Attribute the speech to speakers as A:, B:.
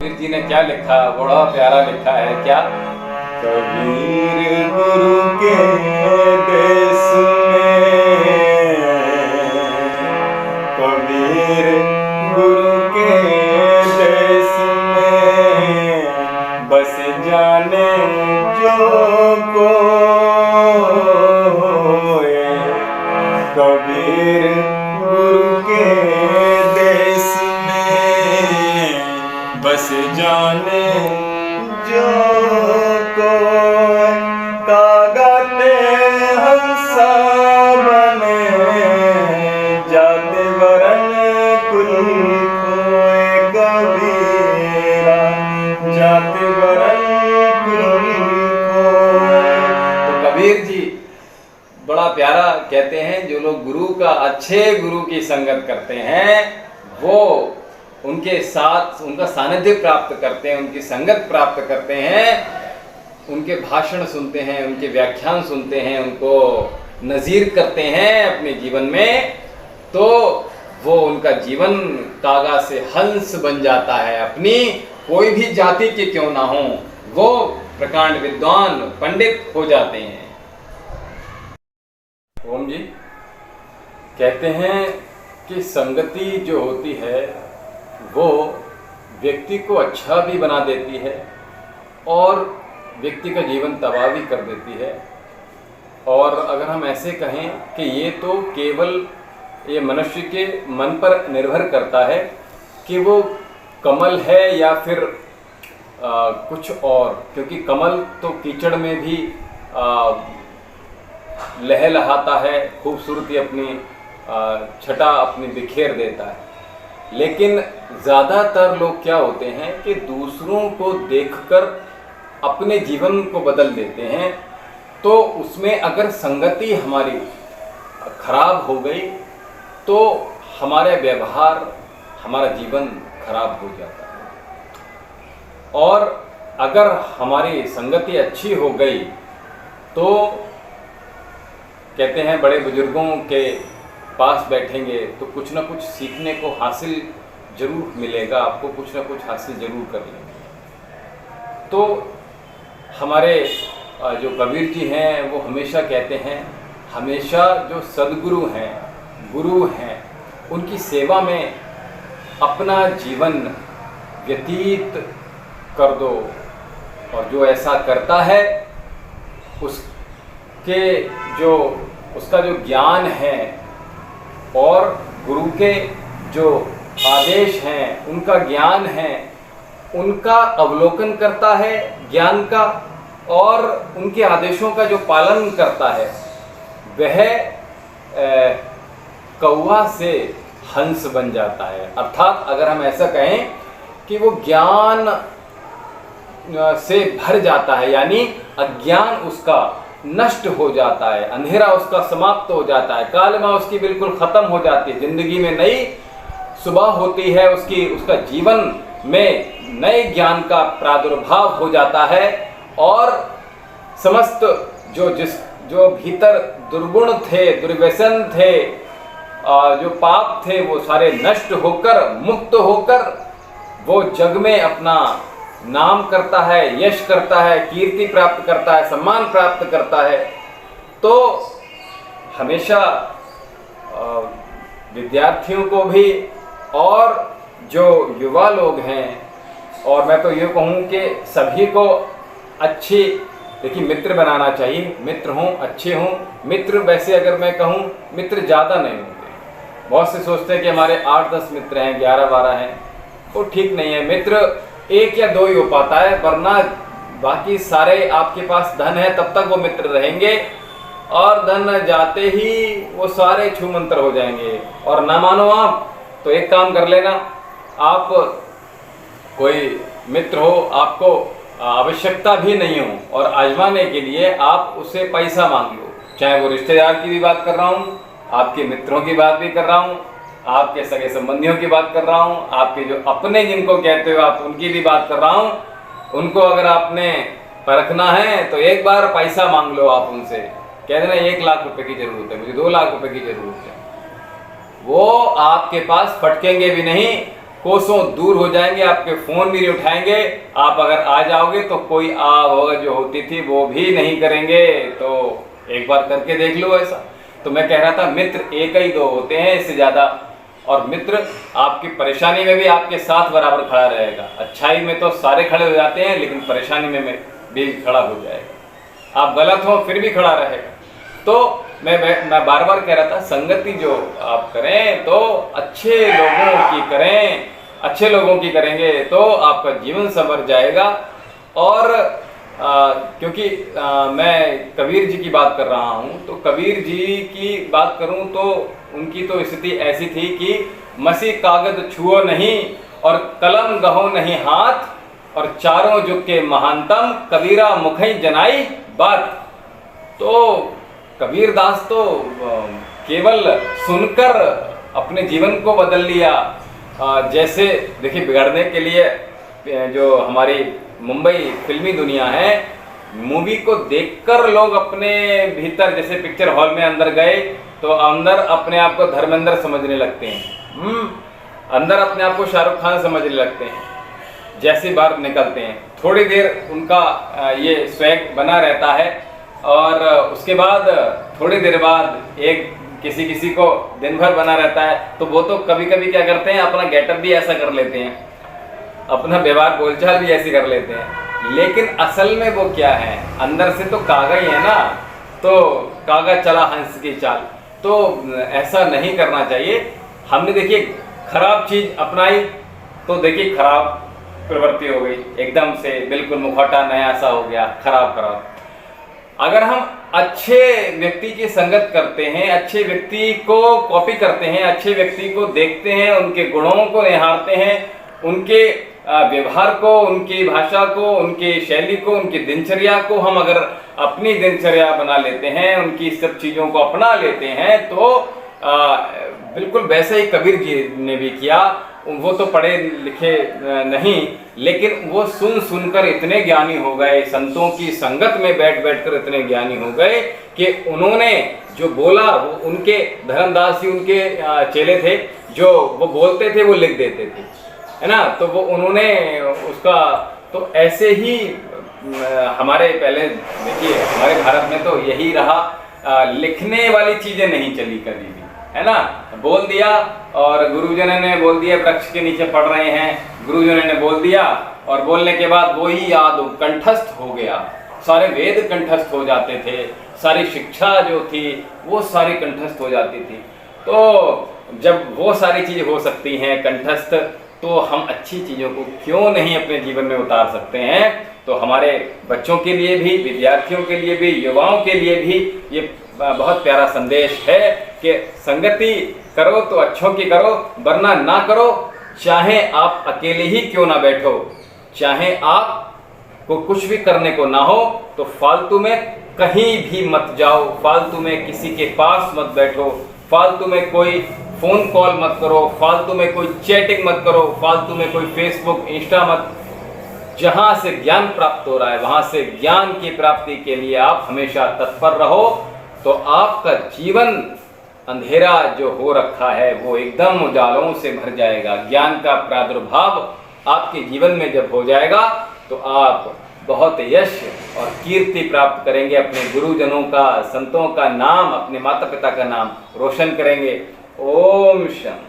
A: कबीर जी ने क्या लिखा, बड़ा प्यारा लिखा है। क्या?
B: कबीर गुरु के देश में, कबीर गुरु के देश में बस जाने जो कोई। कबीर गुरु के देश में बस जाने जो कोई। कागते हंसा बने जाते वरन कुल खोए। कबीरा जाते वरन कुल खोए।
A: तो कबीर जी बड़ा प्यारा कहते हैं, जो लोग गुरु का, अच्छे गुरु की संगत करते हैं, वो उनके साथ उनका सानिध्य प्राप्त करते हैं, उनकी संगत प्राप्त करते हैं, उनके भाषण सुनते हैं, उनके व्याख्यान सुनते हैं, उनको नज़ीर करते हैं अपने जीवन में, तो वो उनका जीवन कागा से हंस बन जाता है। अपनी कोई भी जाति के क्यों ना हो, वो प्रकांड विद्वान पंडित हो जाते हैं। ओम जी कहते हैं कि संगति जो होती है वो व्यक्ति को अच्छा भी बना देती है और व्यक्ति का जीवन तबाह भी कर देती है। और अगर हम ऐसे कहें कि ये तो केवल ये मनुष्य के मन पर निर्भर करता है कि वो कमल है या फिर कुछ और, क्योंकि कमल तो कीचड़ में भी लहलहाता है, खूबसूरती अपनी छटा अपनी बिखेर देता है। लेकिन ज़्यादातर लोग क्या होते हैं कि दूसरों को देखकर अपने जीवन को बदल देते हैं। तो उसमें अगर संगति हमारी खराब हो गई तो हमारे व्यवहार, हमारा जीवन खराब हो जाता है। और अगर हमारी संगति अच्छी हो गई तो कहते हैं बड़े बुजुर्गों के पास बैठेंगे तो कुछ ना कुछ सीखने को हासिल जरूर मिलेगा, आपको कुछ ना कुछ हासिल जरूर कर लेंगे। तो हमारे जो कबीर जी हैं वो हमेशा कहते हैं, हमेशा जो सद्गुरु हैं, गुरु हैं, उनकी सेवा में अपना जीवन व्यतीत कर दो। और जो ऐसा करता है उसका जो ज्ञान है और गुरु के जो आदेश हैं, उनका ज्ञान है, उनका अवलोकन करता है ज्ञान का, और उनके आदेशों का जो पालन करता है, वह कौवा से हंस बन जाता है। अर्थात अगर हम ऐसा कहें कि वो ज्ञान से भर जाता है, यानी अज्ञान उसका नष्ट हो जाता है, अंधेरा उसका समाप्त हो जाता है, कालिमा उसकी बिल्कुल खत्म हो जाती है, जिंदगी में नई सुबह होती है, उसका जीवन में नए ज्ञान का प्रादुर्भाव हो जाता है। और समस्त जो भीतर दुर्गुण थे, दुर्व्यसन थे, जो पाप थे, वो सारे नष्ट होकर, मुक्त होकर वो जग में अपना नाम करता है, यश करता है, कीर्ति प्राप्त करता है, सम्मान प्राप्त करता है। तो हमेशा विद्यार्थियों को भी और जो युवा लोग हैं, और मैं तो ये कहूँ कि सभी को अच्छी देखिए मित्र बनाना चाहिए। मित्र हों, अच्छे हों। मित्र वैसे अगर मैं कहूँ, मित्र ज़्यादा नहीं होंगे। बहुत से सोचते हैं कि हमारे 8-10 मित्र हैं, 11-12 हैं, वो ठीक नहीं है। मित्र 1 या 2 ही हो पाता है, वरना बाकी सारे आपके पास धन है तब तक वो मित्र रहेंगे, और धन जाते ही वो सारे छूमंतर हो जाएंगे। और ना मानो आप तो एक काम कर लेना, आप कोई मित्र हो, आपको आवश्यकता भी नहीं हो और आजमाने के लिए आप उससे पैसा मांग लो, चाहे वो रिश्तेदार की भी बात कर रहा हूँ, आपके मित्रों की बात भी कर रहा हूँ, आपके सगे संबंधियों की बात कर रहा हूँ, आपके जो अपने जिनको कहते हो आप उनकी भी बात कर रहा हूँ। उनको अगर आपने परखना है तो एक बार पैसा मांग लो आप उनसे, कह देना 1 लाख रुपए की ज़रूरत है, मुझे 2 लाख रुपए की ज़रूरत है। वो आपके पास फटकेंगे भी नहीं कोसों दूर हो जाएंगे, आपके फोन भी नहीं उठाएंगे। आप अगर आ जाओगे तो कोई होगा जो होती थी वो भी नहीं करेंगे। तो एक बार करके देख लो ऐसा। तो मैं कह रहा था मित्र एक ही दो होते हैं, इससे ज्यादा। और मित्र आपकी परेशानी में भी आपके साथ बराबर खड़ा रहेगा। अच्छाई में तो सारे खड़े हो जाते हैं, लेकिन परेशानी में भी खड़ा हो जाएगा। आप गलत हो फिर भी खड़ा रहेगा। तो मैं बार बार कह रहा था, संगति जो आप करें तो अच्छे लोगों की करें, अच्छे लोगों की करेंगे तो आपका जीवन संवर जाएगा। और क्योंकि मैं कबीर जी की बात कर रहा हूँ, तो कबीर जी की बात करूँ तो उनकी तो स्थिति ऐसी थी कि मसी कागज छुओ नहीं और कलम गहो नहीं हाथ, और चारों जुग के महानतम कबीरा मुखई जनाई बात। तो कबीर दास तो केवल सुनकर अपने जीवन को बदल लिया। जैसे देखिए, बिगड़ने के लिए जो हमारी मुंबई फिल्मी दुनिया है, मूवी को देखकर लोग अपने भीतर, जैसे पिक्चर हॉल में अंदर गए तो अंदर अपने आप को धर्मेंद्र समझने लगते हैं, अंदर अपने आप को शाहरुख खान समझने लगते हैं। जैसे बाहर निकलते हैं थोड़ी देर उनका ये स्वैग बना रहता है, और उसके बाद थोड़ी देर बाद एक किसी को दिन भर बना रहता है। तो वो तो कभी कभी क्या करते हैं, अपना गेटअप भी ऐसा कर लेते हैं, अपना व्यवहार बोलचाल भी ऐसी कर लेते हैं। लेकिन असल में वो क्या है, अंदर से तो कागज ही है ना। तो कागज चला हंस की चाल, तो ऐसा नहीं करना चाहिए। हमने देखिए खराब चीज अपनाई तो देखिए खराब प्रवृत्ति हो गई, एकदम से बिल्कुल मुखौटा नया सा हो गया, खराब। अगर हम अच्छे व्यक्ति की संगत करते हैं, अच्छे व्यक्ति को कॉपी करते हैं, अच्छे व्यक्ति को देखते हैं, उनके गुणों को निहारते हैं, उनके व्यवहार को, उनकी भाषा को, उनकी शैली को, उनकी दिनचर्या को हम अगर अपनी दिनचर्या बना लेते हैं, उनकी सब चीज़ों को अपना लेते हैं, तो बिल्कुल वैसे ही कबीर जी ने भी किया। वो तो पढ़े लिखे नहीं, लेकिन वो सुनकर इतने ज्ञानी हो गए, संतों की संगत में बैठ कर इतने ज्ञानी हो गए कि उन्होंने जो बोला वो उनके धर्मदास जी उनके चेले थे, जो वो बोलते थे वो लिख देते थे, है ना। तो वो उन्होंने उसका, तो ऐसे ही हमारे पहले देखिए हमारे भारत में तो यही रहा, लिखने वाली चीजें नहीं चली कभी भी, है ना। बोल दिया और गुरुजनों ने बोल दिया, वृक्ष के नीचे पढ़ रहे हैं, गुरुजनों ने बोल दिया और बोलने के बाद वो ही याद कंठस्थ हो गया। सारे वेद कंठस्थ हो जाते थे, सारी शिक्षा जो थी वो सारी कंठस्थ हो जाती थी। तो जब वो सारी चीज़ें हो सकती हैं कंठस्थ, तो हम अच्छी चीज़ों को क्यों नहीं अपने जीवन में उतार सकते हैं। तो हमारे बच्चों के लिए भी, विद्यार्थियों के लिए भी, युवाओं के लिए भी ये बहुत प्यारा संदेश है कि संगति करो तो अच्छों की करो, वरना ना करो। चाहे आप अकेले ही क्यों ना बैठो, चाहे आप को कुछ भी करने को ना हो, तो फालतू में कहीं भी मत जाओ, फालतू में किसी के पास मत बैठो, फालतू में कोई फोन कॉल मत करो, फालतू में कोई चैटिंग मत करो, फालतू में कोई फेसबुक इंस्टा मत। जहां से ज्ञान प्राप्त हो रहा है वहां से ज्ञान की प्राप्ति के लिए आप हमेशा तत्पर रहो, तो आपका जीवन अंधेरा जो हो रखा है वो एकदम उजालों से भर जाएगा। ज्ञान का प्रादुर्भाव आपके जीवन में जब हो जाएगा तो आप बहुत यश और कीर्ति प्राप्त करेंगे, अपने गुरुजनों का, संतों का नाम, अपने माता पिता का नाम रोशन करेंगे। ओम शांति।